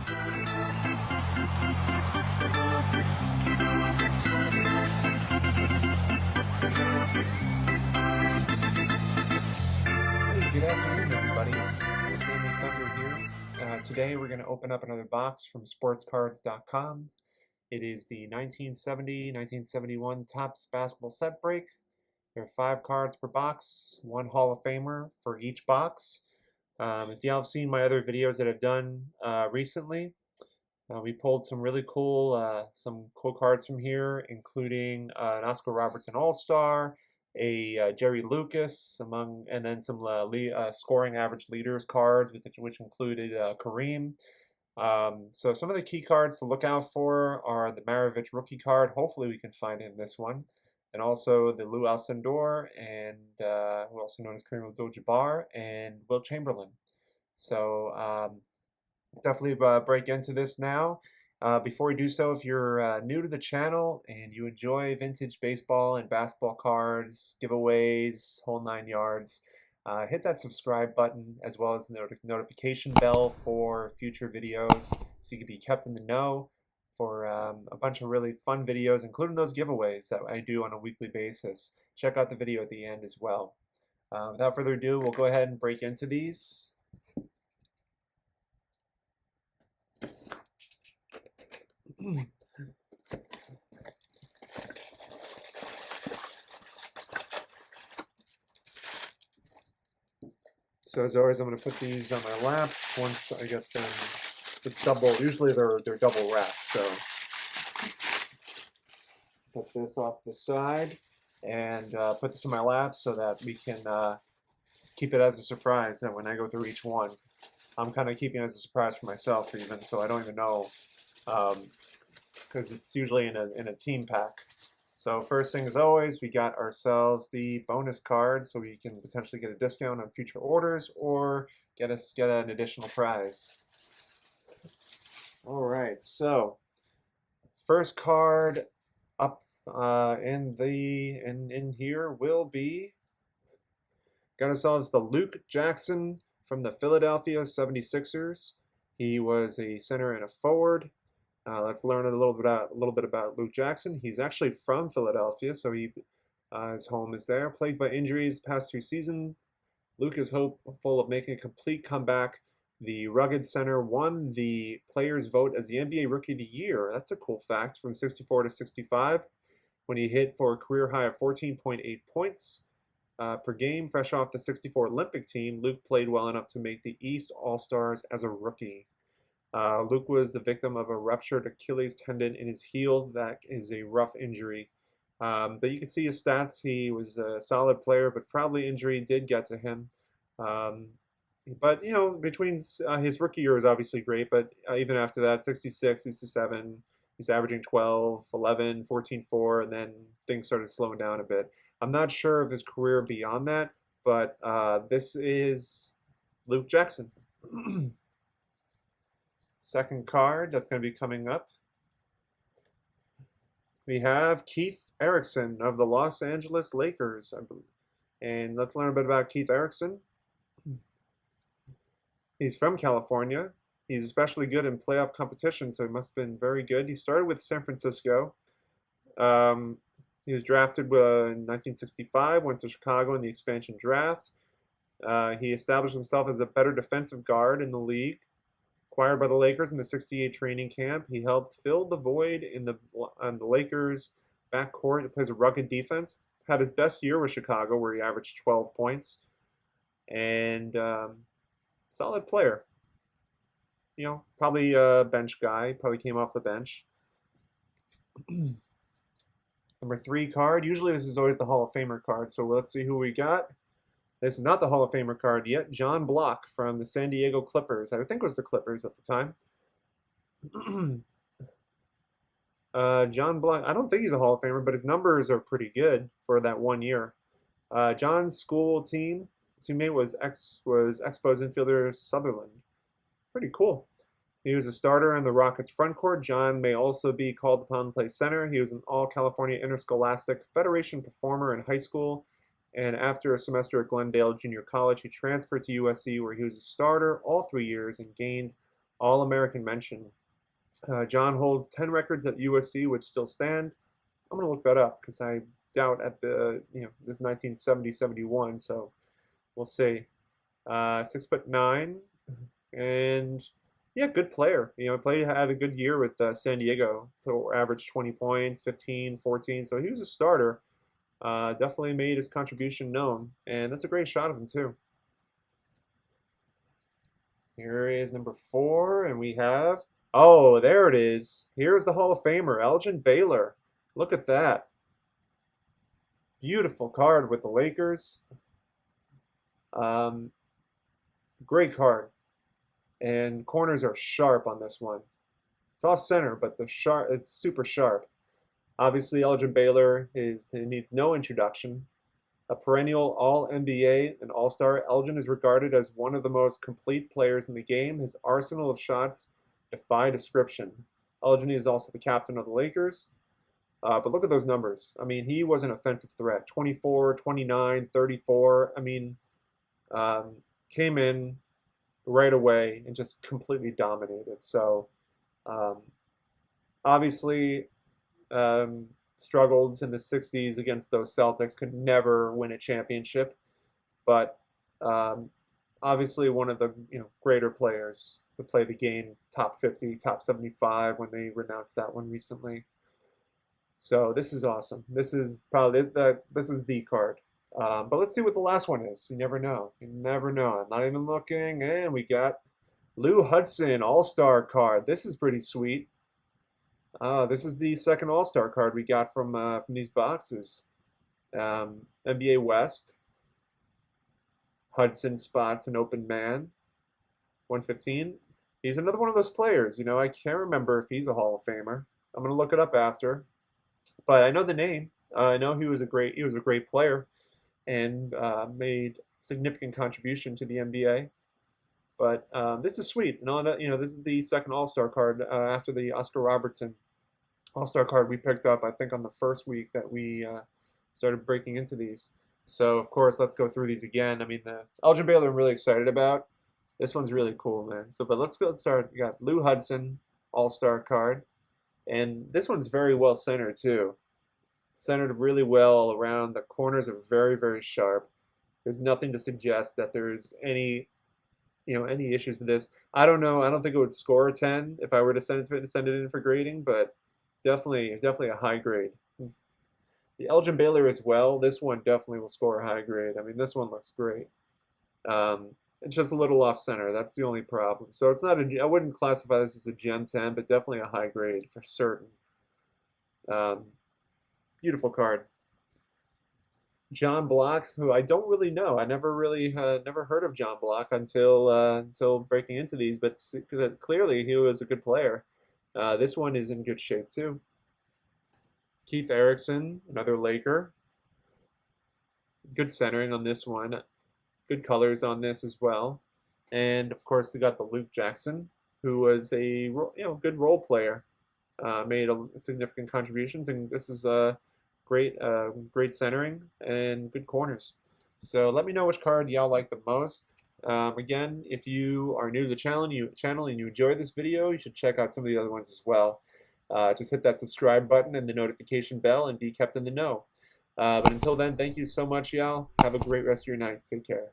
Good afternoon, everybody. Sammy Thunder here. Today we're going to open up another box from sportscards.com. It is the 1970-1971 Topps basketball set break. There are 5 cards per box, 1 Hall of Famer for each box. If you have seen my other videos that I've done recently, we pulled some really cool cards from here, including an Oscar Robertson All-Star, a Jerry Lucas, and then some scoring average leaders cards, which included Kareem. So some of the key cards to look out for are the Maravich rookie card. Hopefully we can find in this one. And also the Lou Alcindor, and who also known as Kareem Abdul-Jabbar, and Wilt Chamberlain. So definitely break into this now. Before we do so, if you're new to the channel and you enjoy vintage baseball and basketball cards, giveaways, whole 9 yards, hit that subscribe button as well as the notification bell for future videos so you can be kept in the know for a bunch of really fun videos, including those giveaways that I do on a weekly basis. Check out the video at the end as well. Without further ado, we'll go ahead and break into these. So as always, I'm going to put these on my lap once I get them. It's double. Usually they're double wrapped. So put this off the side and put this in my lap so that we can keep it as a surprise. And when I go through each one, I'm kind of keeping it as a surprise for myself, even so I don't even know, because it's usually in a team pack. So first thing, as always, we got ourselves the bonus card, so we can potentially get a discount on future orders or get an additional prize. All right, so first card up in here will be, got ourselves the Luke Jackson from the Philadelphia 76ers. He was a center and a forward. Let's learn a little bit about Luke Jackson. He's actually from Philadelphia, so his home is there. Plagued by injuries the past 2 seasons, Luke is hopeful of making a complete comeback. The rugged center won the players' vote as the NBA Rookie of the Year. That's a cool fact, from 64 to 65, when he hit for a career high of 14.8 points per game. Fresh off the 64 Olympic team, Luke played well enough to make the East All-Stars as a rookie. Luke was the victim of a ruptured Achilles tendon in his heel. That is a rough injury. But you can see his stats. He was a solid player, but probably injury did get to him. But, you know, between his rookie year was obviously great, but even after that, 66, 67, he's averaging 12, 11, 14, 4, and then things started slowing down a bit. I'm not sure of his career beyond that, but this is Luke Jackson. Second card that's going to be coming up, we have Keith Erickson of the Los Angeles Lakers, I believe. And let's learn a bit about Keith Erickson. He's from California. He's especially good in playoff competition, so he must have been very good. He started with San Francisco. He was drafted in 1965, went to Chicago in the expansion draft. He established himself as a better defensive guard in the league. Acquired by the Lakers in the '68 training camp, he helped fill the void on the Lakers' backcourt. He plays a rugged defense. Had his best year with Chicago, where he averaged 12 points. And solid player. You know, probably a bench guy. Probably came off the bench. Number 3 card. Usually this is always the Hall of Famer card, so let's see who we got. This is not the Hall of Famer card yet. John Block from the San Diego Clippers. I think it was the Clippers at the time. John Block, I don't think he's a Hall of Famer, but his numbers are pretty good for that 1 year. John's school teammate was Expos infielder Sutherland. Pretty cool. He was a starter in the Rockets' front court. John may also be called upon to play center. He was an All-California Interscholastic Federation performer in high school. And after a semester at Glendale Junior College, he transferred to USC, where he was a starter all 3 years and gained All-American mention. John holds 10 records at USC, which still stand. I'm going to look that up because I doubt at the, this is 1970-71, so we'll see. 6'9", and yeah, good player. Had a good year with San Diego. So averaged 20 points, 15, 14. So he was a starter. Definitely made his contribution known, and that's a great shot of him too. Here is number 4, and we have, oh, there it is. Here's the Hall of Famer, Elgin Baylor. Look at that. Beautiful card with the Lakers. Great card. And corners are sharp on this one. It's off center, but it's super sharp. Obviously, Elgin Baylor needs no introduction. A perennial All-NBA and All-Star, Elgin is regarded as one of the most complete players in the game. His arsenal of shots defy description. Elgin is also the captain of the Lakers. But look at those numbers. I mean, he was an offensive threat. 24, 29, 34. I mean, came in right away and just completely dominated. So, obviously, struggled in the 60s against those Celtics, could never win a championship, but obviously one of the greater players to play the game, top 50, top 75 when they renounced that one recently. So this is awesome. This is probably this is the card. But let's see what the last one is. You never know. You never know. I'm not even looking, and we got Lou Hudson All-Star card. This is pretty sweet. This is the second All-Star card we got from these boxes. NBA West. Hudson spots an open man. 115. He's another one of those players. I can't remember if he's a Hall of Famer. I'm gonna look it up after. But I know the name. I know he was a great player, and made significant contribution to the NBA. But this is sweet. And this is the second All-Star card after the Oscar Robertson All-Star card we picked up, I think, on the first week that we started breaking into these. So, of course, let's go through these again. I mean, the Elgin Baylor I'm really excited about. This one's really cool, man. So, but let's start. We got Lou Hudson All-Star card. And this one's very well centered, too. Centered really well around. The corners are very, very sharp. There's nothing to suggest that there's any issues with this. I don't know. I don't think it would score a 10 if I were to send it in for grading, but definitely a high grade. The Elgin Baylor as well. This one definitely will score a high grade. I mean, this one looks great. It's just a little off center. That's the only problem. So it's not I wouldn't classify this as a Gem 10, but definitely a high grade for certain. Beautiful card. John Block, who I don't really know. I never really never heard of John Block until breaking into these, but clearly he was a good player. This one is in good shape too. Keith Erickson, another Laker. Good centering on this one. Good colors on this as well. And of course, we got the Luke Jackson, who was a good role player. Made significant contributions, and this is great centering and good corners. So let me know which card y'all like the most. Again, if you are new to the channel and you enjoyed this video, you should check out some of the other ones as well. Just hit that subscribe button and the notification bell and be kept in the know. But until then, thank you so much, y'all. Have a great rest of your night. Take care.